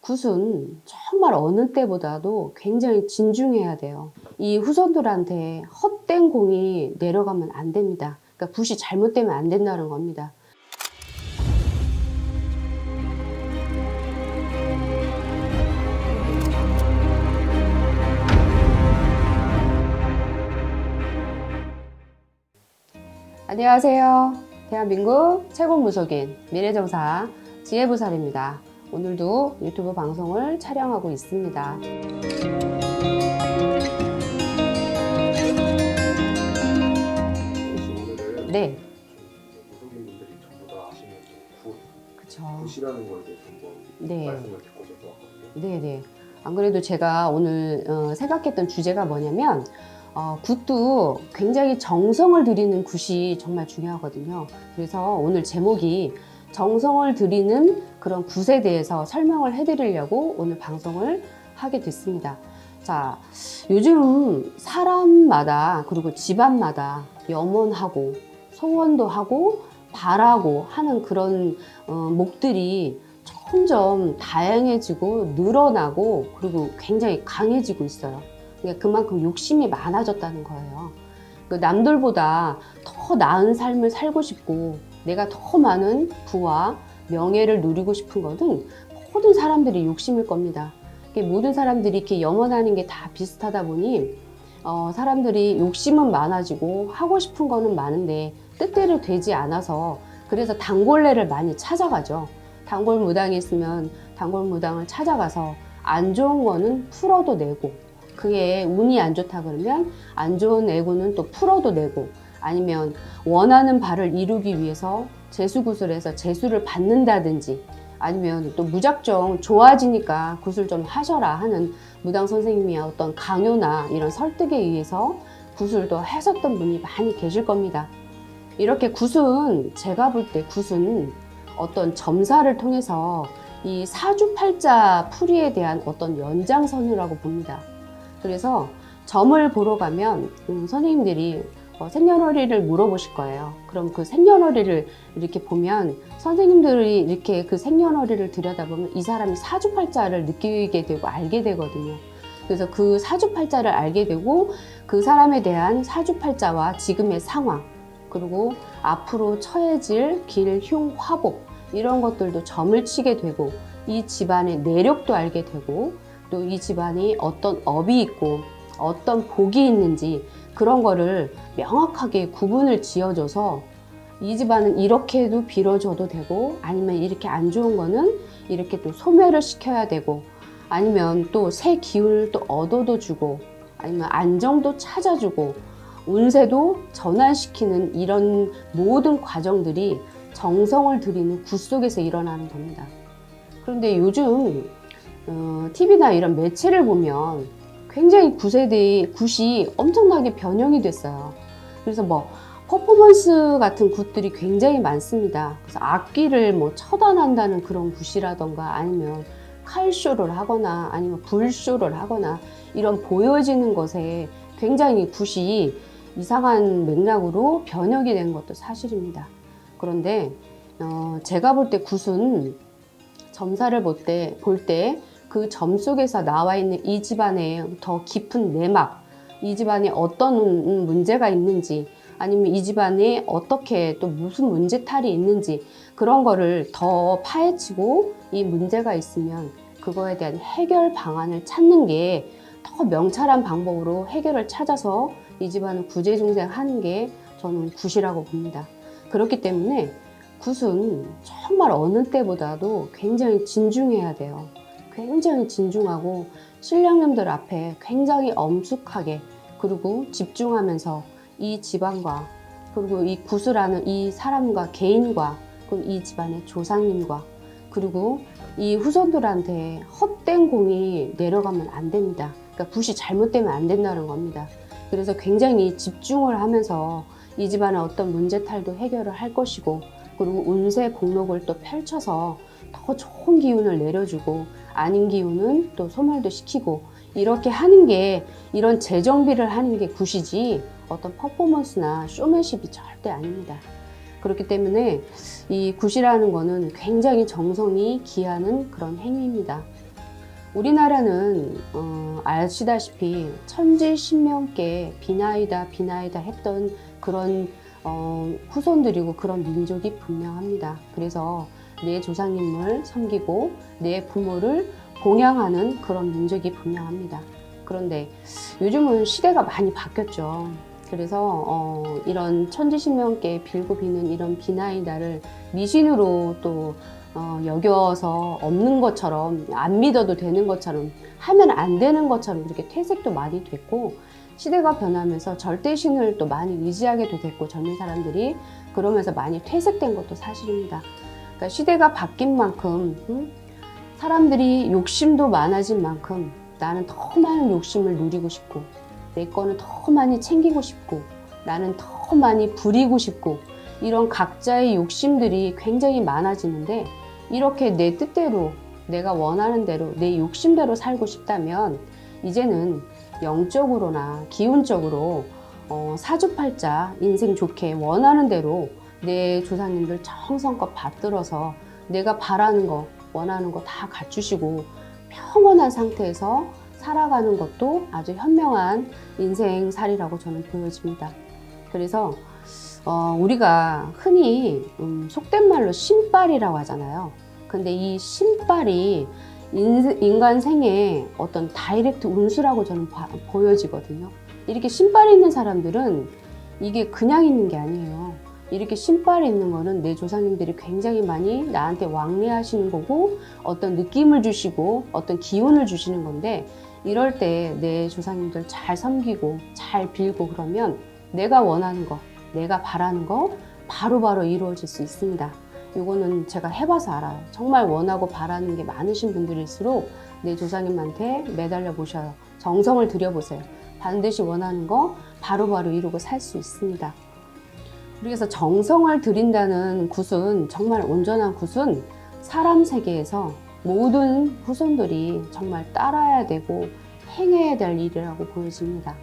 굿은 정말 어느 때보다도 굉장히 진중해야 돼요. 이 후손들한테 헛된 공이 내려가면 안 됩니다. 그러니까 굿이 잘못되면 안 된다는 겁니다. 안녕하세요. 대한민국 최고 무속인 미래정사 지혜부살입니다. 오늘도 유튜브 방송을 촬영하고 있습니다. 오늘은 네, 무속인분들이 전부 다 아시는 그쵸. 굿이라는 거에 대해서 한번 네. 말씀을 듣고 싶어왔거든요. 네네. 안 그래도 제가 오늘 생각했던 주제가 뭐냐면 굿도 굉장히 정성을 들이는 굿이 정말 중요하거든요. 그래서 오늘 제목이 정성을 들이는 그런 굿에 대해서 설명을 해드리려고 오늘 방송을 하게 됐습니다. 자, 요즘 사람마다 그리고 집안마다 염원하고 소원도 하고 바라고 하는 그런 목들이 점점 다양해지고 늘어나고 그리고 굉장히 강해지고 있어요. 그러니까 그만큼 욕심이 많아졌다는 거예요. 남들보다 더 나은 삶을 살고 싶고 내가 더 많은 부와 명예를 누리고 싶은 것은 모든 사람들이 욕심일 겁니다. 모든 사람들이 이렇게 염원하는 게 다 비슷하다 보니 사람들이 욕심은 많아지고 하고 싶은 거는 많은데 뜻대로 되지 않아서 그래서 단골레를 많이 찾아가죠. 단골무당이 있으면 단골무당을 찾아가서 안 좋은 거는 풀어도 내고 그게 운이 안 좋다 그러면 안 좋은 애고는 또 풀어도 내고 아니면 원하는 바를 이루기 위해서 재수굿을 해서 재수를 받는다든지 아니면 또 무작정 좋아지니까 굿을 좀 하셔라 하는 무당 선생님이 어떤 강요나 이런 설득에 의해서 굿을 또 하셨던 분이 많이 계실 겁니다. 이렇게 굿은 제가 볼 때 굿은 어떤 점사를 통해서 이 사주팔자 풀이에 대한 어떤 연장선이라고 봅니다. 그래서 점을 보러 가면 선생님들이 생년월일을 물어보실 거예요. 그럼 그 생년월일을 이렇게 보면 선생님들이 이렇게 그 생년월일을 들여다보면 이 사람이 사주팔자를 느끼게 되고 알게 되거든요. 그래서 그 사주팔자를 알게 되고 그 사람에 대한 사주팔자와 지금의 상황 그리고 앞으로 처해질 길, 흉, 화복 이런 것들도 점을 치게 되고 이 집안의 내력도 알게 되고 또 이 집안이 어떤 업이 있고 어떤 복이 있는지 그런 거를 명확하게 구분을 지어줘서 이 집안은 이렇게 해도 빌어줘도 되고 아니면 이렇게 안 좋은 거는 이렇게 또 소멸을 시켜야 되고 아니면 또 새 기운을 또 얻어도 주고 아니면 안정도 찾아주고 운세도 전환시키는 이런 모든 과정들이 정성을 들이는 굿 속에서 일어나는 겁니다. 그런데 요즘 TV나 이런 매체를 보면 굉장히 굿이 엄청나게 변형이 됐어요. 그래서 퍼포먼스 같은 굿들이 굉장히 많습니다. 그래서 악기를 처단한다는 그런 굿이라던가 아니면 칼쇼를 하거나 아니면 불쇼를 하거나 이런 보여지는 것에 굉장히 굿이 이상한 맥락으로 변형이 된 것도 사실입니다. 그런데 제가 볼 때 굿은 점사를 볼 때 그 점 속에서 나와 있는 이 집안의 더 깊은 내막, 이 집안에 어떤 문제가 있는지 아니면 이 집안에 어떻게 또 무슨 문제탈이 있는지 그런 거를 더 파헤치고 이 문제가 있으면 그거에 대한 해결 방안을 찾는 게 더 명찰한 방법으로 해결을 찾아서 이 집안을 구제중생하는 게 저는 굿이라고 봅니다. 그렇기 때문에 굿은 정말 어느 때보다도 굉장히 진중해야 돼요. 굉장히 진중하고 신령님들 앞에 굉장히 엄숙하게 그리고 집중하면서 이 집안과 그리고 이 굿을 하는 이 사람과 개인과 그리고 이 집안의 조상님과 그리고 이 후손들한테 헛된 공이 내려가면 안 됩니다. 그러니까 굿이 잘못되면 안 된다는 겁니다. 그래서 굉장히 집중을 하면서 이 집안의 어떤 문제탈도 해결을 할 것이고 그리고 운세 복록을 또 펼쳐서 더 좋은 기운을 내려주고 아닌 기운은 또 소멸도 시키고 이렇게 하는 게 이런 재정비를 하는 게 굿이지 어떤 퍼포먼스나 쇼맨십이 절대 아닙니다. 그렇기 때문에 이 굿이라는 거는 굉장히 정성이 기하는 그런 행위입니다. 우리나라는 아시다시피 천지신명께 비나이다 비나이다 했던 그런 후손들이고 그런 민족이 분명합니다. 그래서 내 조상님을 섬기고 내 부모를 봉양하는 그런 민족이 분명합니다. 그런데 요즘은 시대가 많이 바뀌었죠. 그래서 이런 천지신명께 빌고 비는 이런 비나이다를 미신으로 또 여겨서 없는 것처럼, 안 믿어도 되는 것처럼, 하면 안 되는 것처럼 그렇게 퇴색도 많이 됐고, 시대가 변하면서 절대신을 또 많이 의지하게도 됐고, 젊은 사람들이 그러면서 많이 퇴색된 것도 사실입니다. 그러니까 시대가 바뀐 만큼 사람들이 욕심도 많아진 만큼 나는 더 많은 욕심을 누리고 싶고, 내 거는 더 많이 챙기고 싶고, 나는 더 많이 부리고 싶고, 이런 각자의 욕심들이 굉장히 많아지는데, 이렇게 내 뜻대로, 내가 원하는 대로, 내 욕심대로 살고 싶다면 이제는 영적으로나 기운적으로 사주팔자 인생 좋게 원하는 대로 내 조상님들 정성껏 받들어서 내가 바라는 거, 원하는 거 다 갖추시고 평온한 상태에서 살아가는 것도 아주 현명한 인생살이라고 저는 보여집니다. 그래서 우리가 흔히 속된 말로 신빨이라고 하잖아요. 근데 이 신빨이 인간 생에 어떤 다이렉트 운수라고 저는 보여지거든요. 이렇게 신빨이 있는 사람들은 이게 그냥 있는 게 아니에요. 이렇게 신빨이 있는 거는 내 조상님들이 굉장히 많이 나한테 왕래하시는 거고, 어떤 느낌을 주시고 어떤 기운을 주시는 건데, 이럴 때 내 조상님들 잘 섬기고 잘 빌고 그러면 내가 원하는 거, 내가 바라는 거 바로바로 이루어질 수 있습니다. 이거는 제가 해봐서 알아요. 정말 원하고 바라는 게 많으신 분들일수록 내 조상님한테 매달려 보셔요. 정성을 들여보세요. 반드시 원하는 거 바로바로 이루고 살 수 있습니다. 그래서 정성을 들인다는 굿은, 정말 온전한 굿은 사람 세계에서 모든 후손들이 정말 따라야 되고 행해야 될 일이라고 보여집니다.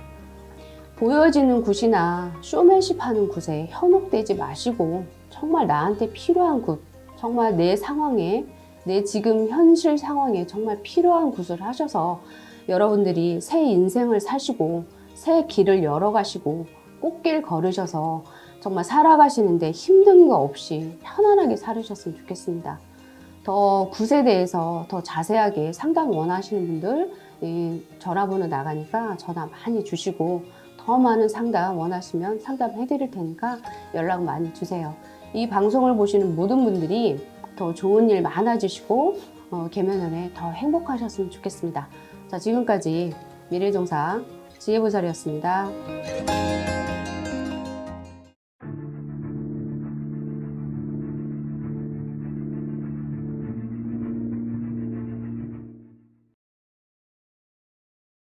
보여지는 굿이나 쇼맨십 하는 굿에 현혹되지 마시고 정말 나한테 필요한 굿, 정말 내 상황에, 내 지금 현실 상황에 정말 필요한 굿을 하셔서 여러분들이 새 인생을 사시고 새 길을 열어가시고 꽃길 걸으셔서 정말 살아가시는데 힘든 거 없이 편안하게 살으셨으면 좋겠습니다. 더 굿에 대해서 더 자세하게 상담 원하시는 분들 전화번호 나가니까 전화 많이 주시고, 더 많은 상담 원하시면 상담해 드릴 테니까 연락 많이 주세요. 이 방송을 보시는 모든 분들이 더 좋은 일 많아지시고 계면연애 더 행복하셨으면 좋겠습니다. 자, 지금까지 미래종사 지혜보살이었습니다.